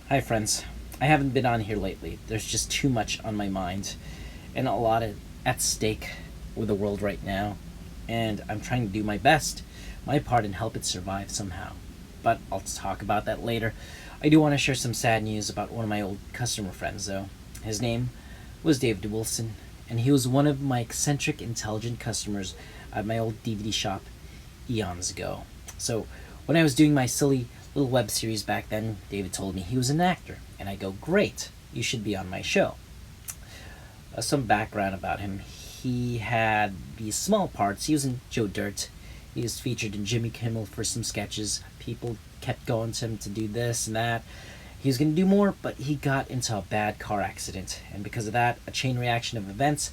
Hi friends, I haven't been on here lately. There's just too much on my mind and a lot at stake with the world right now, and I'm trying to do my best, my part, and help it survive somehow. But I'll talk about that later. I do want to share some sad news about one of my old customer friends though. His name was David Wilson, and he was one of my eccentric, intelligent customers at my old DVD shop eons ago. So when I was doing my silly little web series back then, David told me he was an actor, and I go, great, you should be on my show. Some background about him: he had these small parts. He was in Joe Dirt. He was featured in Jimmy Kimmel for some sketches. People kept going to him to do this and that. He was going to do more, but he got into a bad car accident, and because of that, a chain reaction of events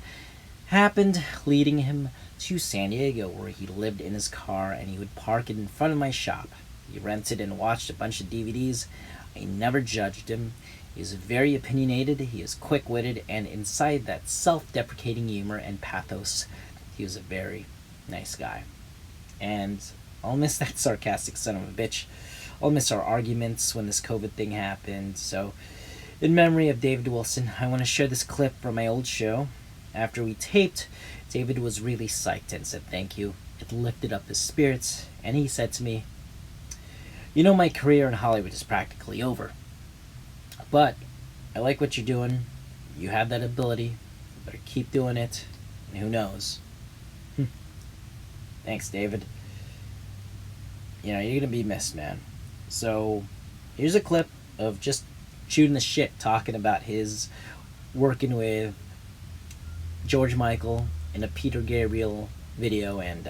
happened, leading him to San Diego, where he lived in his car, and he would park it in front of my shop. He rented and watched a bunch of DVDs. I never judged him. He is very opinionated, he is quick-witted, and inside that self-deprecating humor and pathos, he was a very nice guy. And I'll miss that sarcastic son of a bitch. I'll miss our arguments when this COVID thing happened. So, in memory of David Wilson, I want to share this clip from my old show. After we taped, David was really psyched and said thank you. It lifted up his spirits, and he said to me, "You know, my career in Hollywood is practically over. But I like what you're doing. You have that ability. You better keep doing it. And who knows?" Thanks, David. You know, you're going to be missed, man. So, here's a clip of just shooting the shit, talking about his working with George Michael in a Peter Gabriel video, and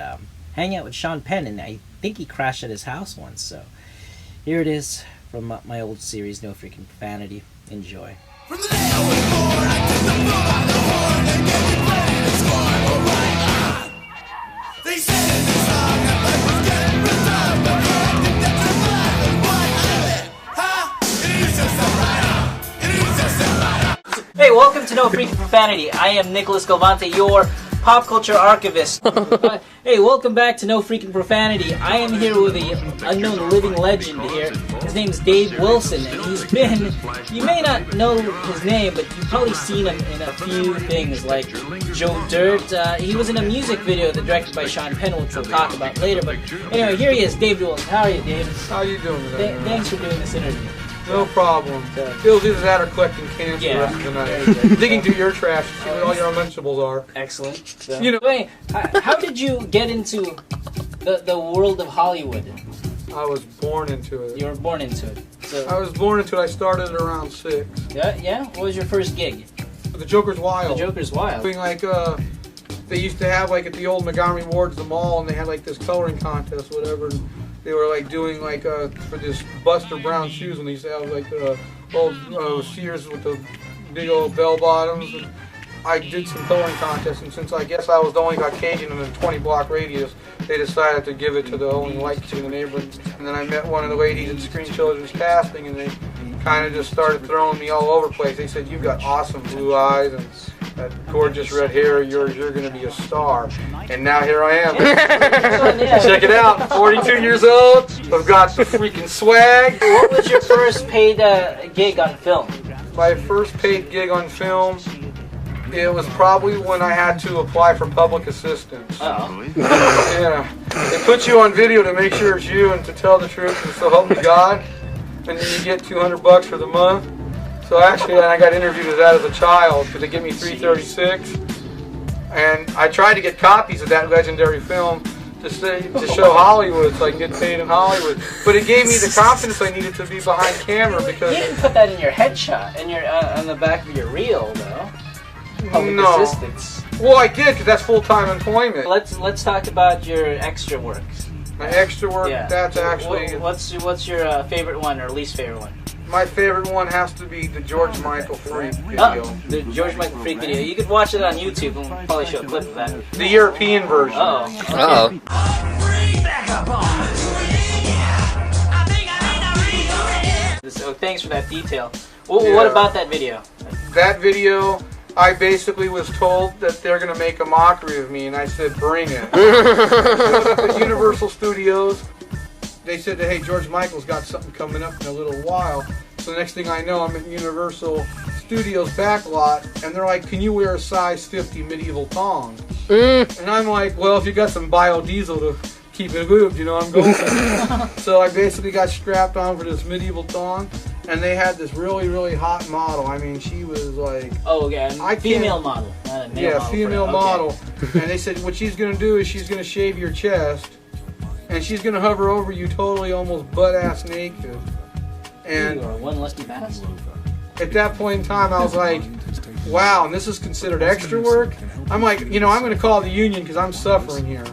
hanging out with Sean Penn, and I think he crashed at his house once. So, here it is from my old series, No Freaking Profanity. Enjoy. From the day I was born, I took the bull by the horn and gave me plenty to score. Alright, they said in the song that life was getting ripped up, but I think that's a lie. That's why I live. Huh? It is just a write-off. It is just a write-off. Hey, welcome to No Freaking Profanity. I am Nicholas Galvante, your pop culture archivist. Hey, welcome back to No Freaking Profanity. I am here with the unknown living legend here. His name is Dave Wilson, and he's been, you may not know his name, but you've probably seen him in a few things like Joe Dirt. He was in a music video that directed by Sean Penn, which we'll talk about later. But anyway, here he is, Dave Wilson. How are you, Dave? How you doing today? Thanks for doing this interview. No problem. Feels either that or collecting cans the rest of the night. Digging through your trash to see what all your unmentionables are. Excellent. So, You know- wait, how did you get into the world of Hollywood? I was born into it. You were born into it. So, I was born into it. I started at around 6. yeah. What was your first gig? The Joker's Wild. The Joker's Wild. Doing like, they used to have like at the old Montgomery Ward's, the mall, and they had like this coloring contest, whatever. And they were like doing like for this Buster Brown shoes, and they used to have like the old Sears with the big old bell bottoms. And I did some coloring contests, and since I guess I was the only Caucasian in a 20-block radius, they decided to give it to the only white kid in the neighborhood. And then I met one of the ladies at Screen Children's Casting, and they kind of just started throwing me all over the place. They said, "You've got awesome blue eyes and that gorgeous red hair of yours, you're going to be a star." And now here I am. Check it out, 42 years old, I've got the freaking swag. What was your first paid gig on film? My first paid gig on film, it was probably when I had to apply for public assistance. Uh-oh. Yeah, they put you on video to make sure it's you and to tell the truth, and so help me God. And then you get $200 for the month. So actually, I got interviewed as that as a child because they give me 336, and I tried to get copies of that legendary film to show Hollywood so I can get paid in Hollywood. But it gave me the confidence I needed to be behind camera You because didn't put that in your headshot, in your on the back of your reel, though. Public No. assistance. well, I did because that's full-time employment. Let's talk about your extra work. My extra work, Yeah. that's actually What's your favorite one or least favorite one? my favorite one has to be the George Michael Freak video, Oh, the George Michael Freak video. You could watch it on YouTube. We'll probably show a clip of that. the European version. Uh-oh. Okay. So thanks for that detail. What Yeah. about that video? That video, I basically was told that they're going to make a mockery of me, and I said, bring it. Showed up at Universal Studios. They said that, hey, George Michael's got something coming up in a little while. So the next thing I know, I'm at Universal Studios back lot, and they're like, "Can you wear a size 50 medieval thong?" And I'm like, "Well, if you got some biodiesel to keep it moved, you know, I'm going for it." So I basically got strapped on for this medieval thong, and they had this really, really hot model. I mean, she was like... Oh, yeah, female model, not a male model. Yeah, female model. And they said what she's going to do is she's going to shave your chest, and she's going to hover over you totally almost butt-ass naked. And you are one lusty bastard. At that point in time, I was like, wow, and this is considered extra work? I'm like, you know, I'm going to call the union because I'm suffering here.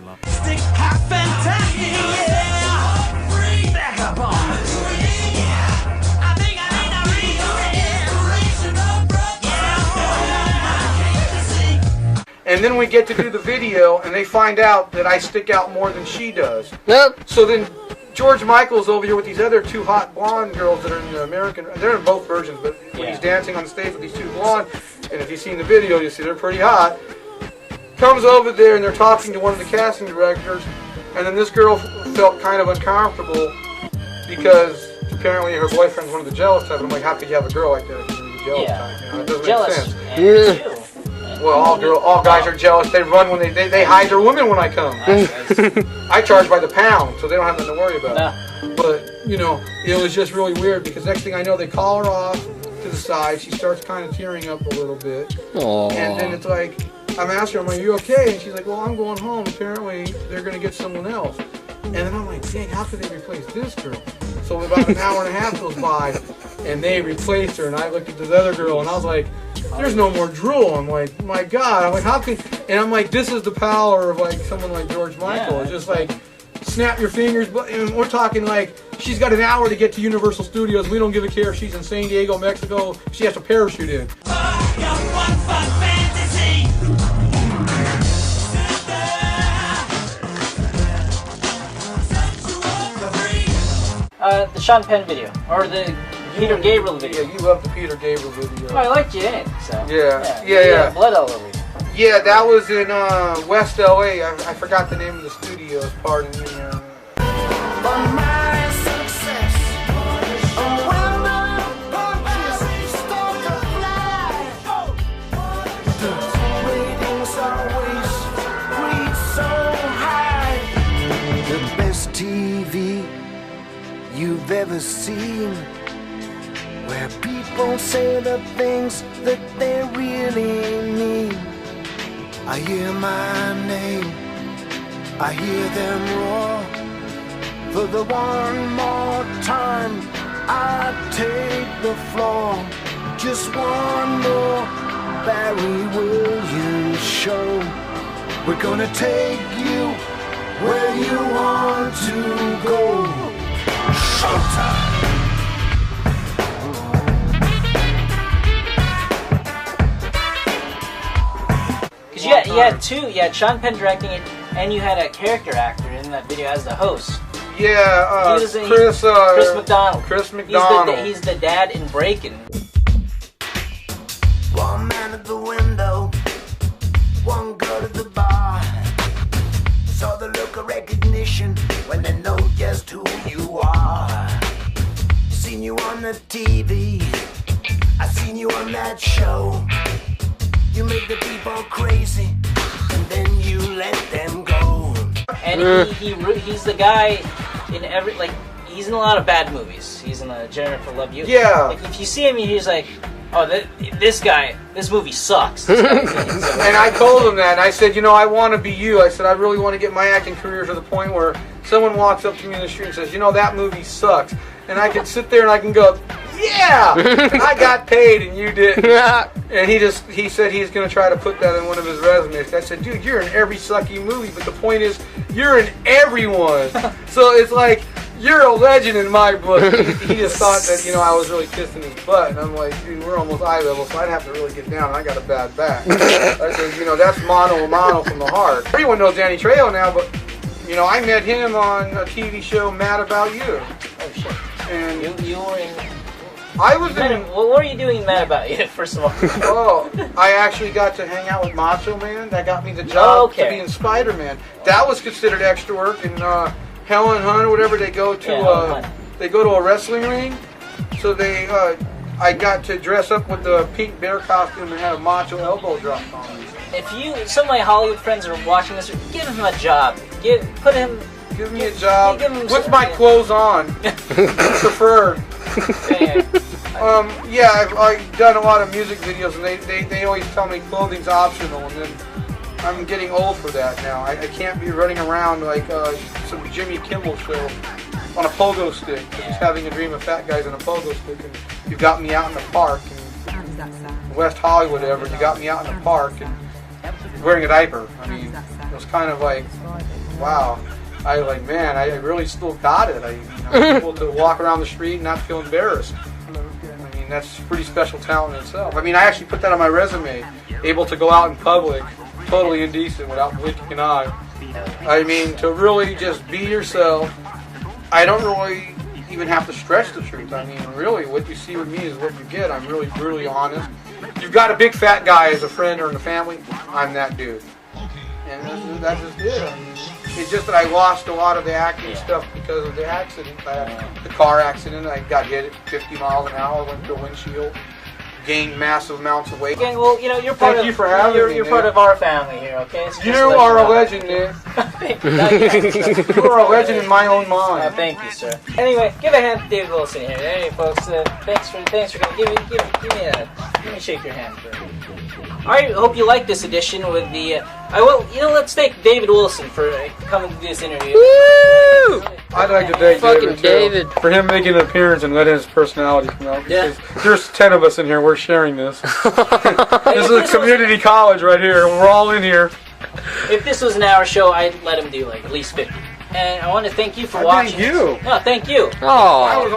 And then we get to do the video, and they find out that I stick out more than she does. Yep. So then George Michael's over here with these other two hot blonde girls that are in the American... They're in both versions, but when he's dancing on stage with these two blonde, and if you've seen the video, you see they're pretty hot. Comes over there, and they're talking to one of the casting directors, and then this girl felt kind of uncomfortable because apparently her boyfriend's one of the jealous type. And I'm like, how could you have a girl like that if you're the jealous type? You know, it doesn't make sense. Well, all guys are jealous. They run when they hide their women when I come. I charge by the pound, so they don't have nothing to worry about. Nah. But, you know, it was just really weird because next thing I know, they call her off to the side. She starts kind of tearing up a little bit. Aww. And then it's like, I'm asking her, I'm like, are you okay? And she's like, well, I'm going home. Apparently, they're going to get someone else. And then I'm like, dang, how could they replace this girl? So about an hour and a half goes by, and they replaced her. And I looked at this other girl, and I was like, there's no more drool. I'm like, my God. I'm like, how can... And I'm like, this is the power of, like, someone like George Michael. It's just like, snap your fingers. And we're talking, like, she's got an hour to get to Universal Studios. We don't give a care if she's in San Diego, Mexico. She has to parachute in. The Sean Penn video, or the Peter Gabriel video. Yeah, you love the Peter Gabriel video. Oh, I liked you in it, so. Yeah. Blood all over you. Yeah, that was in West LA. I forgot the name of the studios, pardon me. The best TV you've ever seen, where people say the things that they really mean. I hear my name, I hear them roar. For the one more time, I take the floor. Just one more Barry Williams show. We're gonna take you where you want to go. Showtime. Because you had Sean Penn directing it, and you had a character actor in that video as the host. Yeah, Chris McDonald. Chris McDonald. He's the dad in Breakin'. One man at the window, one girl at the bar. Saw the look of recognition when they know just who you are. Seen you on the TV, I seen you on that show. You make the people crazy, and then you let them go. And he's the guy in every, like, he's in a lot of bad movies. He's in Jennifer Love You. Yeah. Like, if you see him, he's like, oh, this movie sucks. And I told him that, and I said, you know, I want to be you. I said, I really want to get my acting career to the point where someone walks up to me in the street and says, you know, that movie sucks. And I can sit there and I can go, yeah, I got paid and you didn't. And he said he's going to try to put that in one of his resumes. I said, dude, you're in every sucky movie, but the point is, you're in everyone. So it's like, you're a legend in my book. He just thought that, you know, I was really kissing his butt. And I'm like, dude, we're almost eye level, so I'd have to really get down, and I got a bad back. I said, you know, that's mono a mono from the heart. Everyone knows Danny Trejo now, but, you know, I met him on a TV show, Mad About You. Oh, shit. And you were in... I was in... What were you doing Mad About You, first of all? Oh, I actually got to hang out with Macho Man. That got me the job to be in Spider-Man. That was considered extra work. And Helen Hunt or whatever, they go to a wrestling ring, So they, I got to dress up with the pink bear costume and had a macho elbow drop on me. If some of my Hollywood friends are watching this, give him a job. Put him. Give me a job. Give him What's my clothes on? Preferred. Yeah, I've done a lot of music videos, and they always tell me clothing's optional, and then I'm getting old for that now. I can't be running around like some Jimmy Kimmel show on a pogo stick. Just having a dream of fat guys on a pogo stick, and you got me out in the park in West Hollywood, you got me out in the park and wearing a diaper. I mean, it was kind of like, wow. I really still got it. Able to walk around the street and not feel embarrassed. I mean, that's pretty special talent in itself. I mean, I actually put that on my resume. Able to go out in public, totally indecent, without blinking an eye. I mean, to really just be yourself. I don't really even have to stretch the truth. I mean, really, what you see with me is what you get. I'm really brutally honest. You've got a big fat guy as a friend or in the family, I'm that dude. And that's just it. I mean, it's just that I lost a lot of the acting stuff because of the accident. The car accident. I got hit at 50 miles an hour, went through a windshield, gained massive amounts of weight. Okay, well, you're part Thank you for having me, You're part of our family here, okay? So you are a legend, Nick. Thank you. You are a legend in my own mind. Thank you, sir. Anyway, give a hand to David Wilson here. Hey, folks. Thanks for give me shake your hand. I hope you like this edition with the. Let's thank David Wilson for coming to this interview. Woo! I'd like to thank Fucking David too, for him making an appearance and letting his personality come out. Yeah. There's 10 of us in here. We're sharing this. This is a community college right here. We're all in here. If this was an hour show, I'd let him do like at least 50. And I want to thank you for watching. Thank you. No, thank you. Oh.